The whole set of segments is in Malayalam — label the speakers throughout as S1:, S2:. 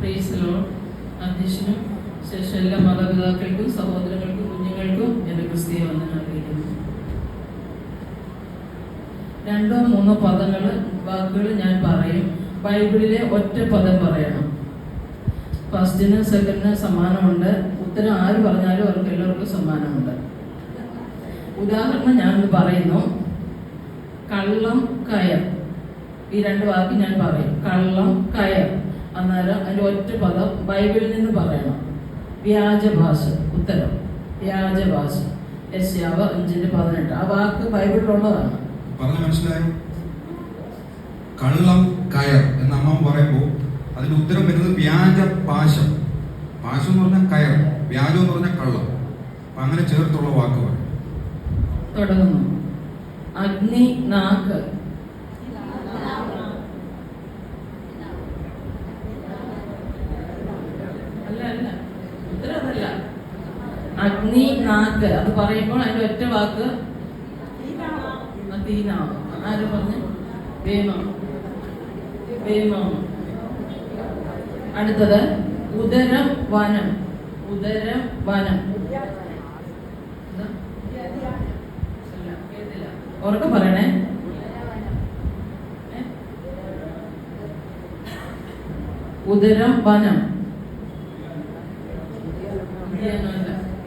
S1: Praise Lord. അധ്യക്ഷനും ശേഷം എല്ലാ മാതാപിതാക്കൾക്കും സഹോദരങ്ങൾക്കും കുഞ്ഞുങ്ങൾക്കും എൻ്റെ ക്രിസ്തീയ വന്ദനം അറിയിക്കുന്നു. 2-3 വാക്കുകൾ ഞാൻ പറയും. ബൈബിളിലെ ഒറ്റ പദം പറയണം. ഫസ്റ്റിന് സെക്കൻഡിന് സമ്മാനമുണ്ട്. ഉത്തരം ആര് പറഞ്ഞാലും അവർക്ക് എല്ലാവർക്കും സമ്മാനമുണ്ട്. ഉദാഹരണം ഞാനൊന്ന് പറയുന്നു. കള്ളം, കയർ. ഈ 2 വാക്ക് ഞാൻ പറയും. കള്ളം, കയർ. അന്നേരം അതിൻ്റെ ഒറ്റ പദം ബൈബിളിൽ നിന്ന് പറയണം. വ്യാജഭാഷ. ഉത്തരം വ്യാജഭാഷ. യെശയ്യാവ് 5:18. ആ വാക്ക് ബൈബിളിലുള്ളതാണ്.
S2: പറഞ്ഞ മനസ്സിലായോ? കള്ളം, കയർ എന്ന് അമ്മ പറയുമ്പോൾ അതിന്റെ ഉത്തരം വരുന്നത് വ്യാജ പാശം. പാശം എന്ന് പറഞ്ഞാൽ കയർ, വ്യാജം എന്ന് പറഞ്ഞാൽ കള്ളം. അപ്പൊ അങ്ങനെ ചേർത്തുള്ള വാക്കുകൾ
S1: തുടങ്ങുന്നു. അഗ്നി, നാക്ക്. അല്ല, ഉത്തരം അതല്ല. അഗ്നി, നാക്ക്. അത് പറയുമ്പോൾ അതിന്റെ ഒറ്റ വാക്ക് തീനാവ്. ആര് പറഞ്ഞു? വേമം. അടുത്തത് ഉദരം, വനം. ഉദരം, വനം. ഉറക്കെ പറയണേ. ഉദരം, വനം.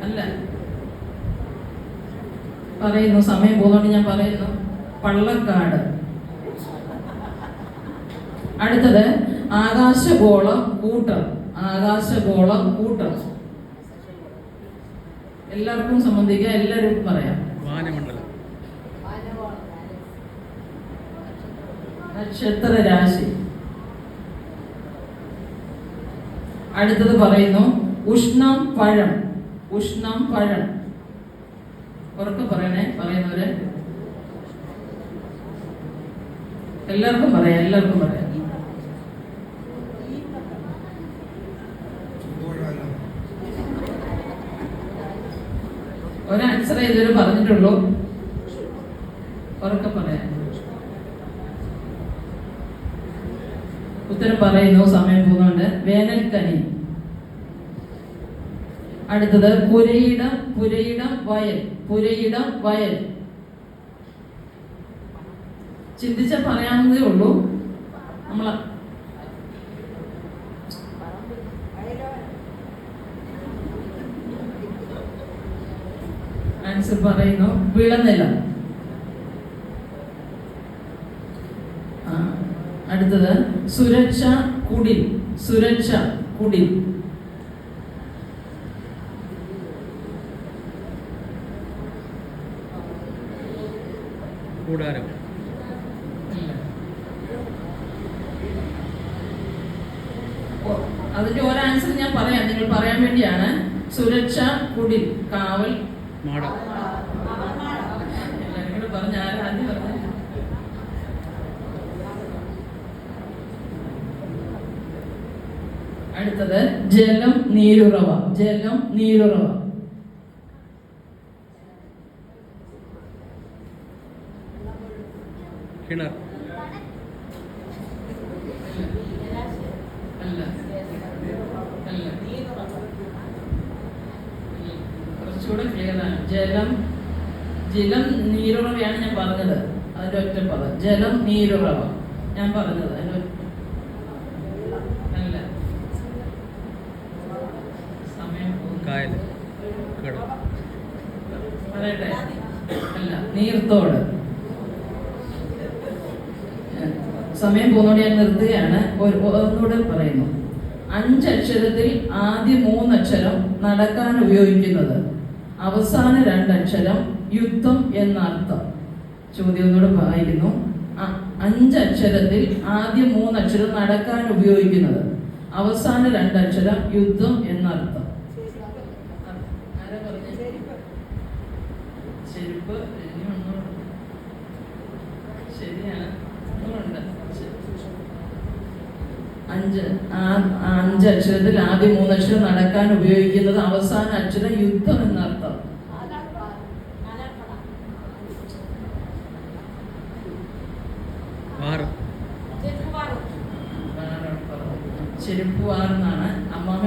S1: അല്ല, പറയുന്നു. സമയം പോകുന്നോണ്ട് ഞാൻ പറയുന്നു. പള്ളക്കാട്. അടുത്തത് ആകാശഗോളം, കൂട്ടം. ആകാശഗോളം, കൂട്ടം. എല്ലാവർക്കും സംബന്ധിക്കാം. എല്ലാവരും പറയാം. നക്ഷത്ര രാശി. അടുത്തത് പറയുന്നു ഉഷ്ണം, പഴം. ഉഷ്ണം, പഴം. ഉറക്കെ പറയണേ പറയുന്നവര്. എല്ലാവർക്കും പറയാം. എല്ലാവർക്കും പറയാം. ഒരാൻസറേ ഇതുവരെ പറഞ്ഞിട്ടുള്ളൂ. ഉറക്കെ പറയാം. ഉത്തരം പറയുന്നു. സമയം പോകുന്നുണ്ട്. വേനൽക്കനി. അടുത്തത് പുരയിടം, പുരയിടം, വയൽ. പുരയിടം, വയൽ. ചിന്തിച്ച പറയാവുന്നതേ ഉള്ളൂ. നമ്മള് ആൻസർ പറയുന്നു. വിളനിലം. അടുത്തത് സുരക്ഷ, കുടിൽ. സുരക്ഷ, കുടിൽ.
S3: കൂടാരം.
S1: അതിന്റെ ഒരു ആൻസർ ഞാൻ പറയാം, നിങ്ങൾ പറയാൻ വേണ്ടിയാണ്. സുരക്ഷ, കുടിൽ, കാവൽ,
S3: മാടം.
S1: എല്ലാവരും കൂടെ പറഞ്ഞ ആരാദ്യം പറഞ്ഞു? അടുത്തത് ജലം, നീരുറവ. ജലം, നീരുറവ.
S3: കിണർ.
S1: അല്ല, കുറച്ചുകൂടെ ക്ലിയർ ആണ്. ജലം, ജലം, നീരുറവയാണ് ഞാൻ പറഞ്ഞത്. അതിന്റെ ഒറ്റ പദം ജലം, നീരുറവ ഞാൻ പറഞ്ഞത്. അതിന്റെ അല്ല, സമയം
S3: കായൽ.
S1: പറയട്ടെ. അല്ല, നീർത്തോട്. സമയം പോകുന്നോണ്ട് ഞാൻ നിർത്തുകയാണ്. ഒന്നുകൂടെ പറയുന്നു. 5 അക്ഷരത്തിൽ ആദ്യ 3 അക്ഷരം നടക്കാൻ ഉപയോഗിക്കുന്നത്, അവസാന 2 അക്ഷരം യുദ്ധം എന്നർത്ഥം. ചോദ്യം ഒന്നുകൂടെ വായിക്കുന്നു. 5 അക്ഷരത്തിൽ ആദ്യ 3 അക്ഷരം നടക്കാൻ ഉപയോഗിക്കുന്നത്, അവസാന 2 അക്ഷരം യുദ്ധം എന്നർത്ഥം. ചെരുപ്പ്. ശരിയാണ്. 5 അക്ഷരത്തിൽ ആദ്യ 3 അക്ഷരം നടക്കാൻ ഉപയോഗിക്കുന്നത്, അവസാന അക്ഷരം യുദ്ധം എന്നർത്ഥം. ചെരുപ്പ് നടക്കുവാണെന്നാണ് അമ്മ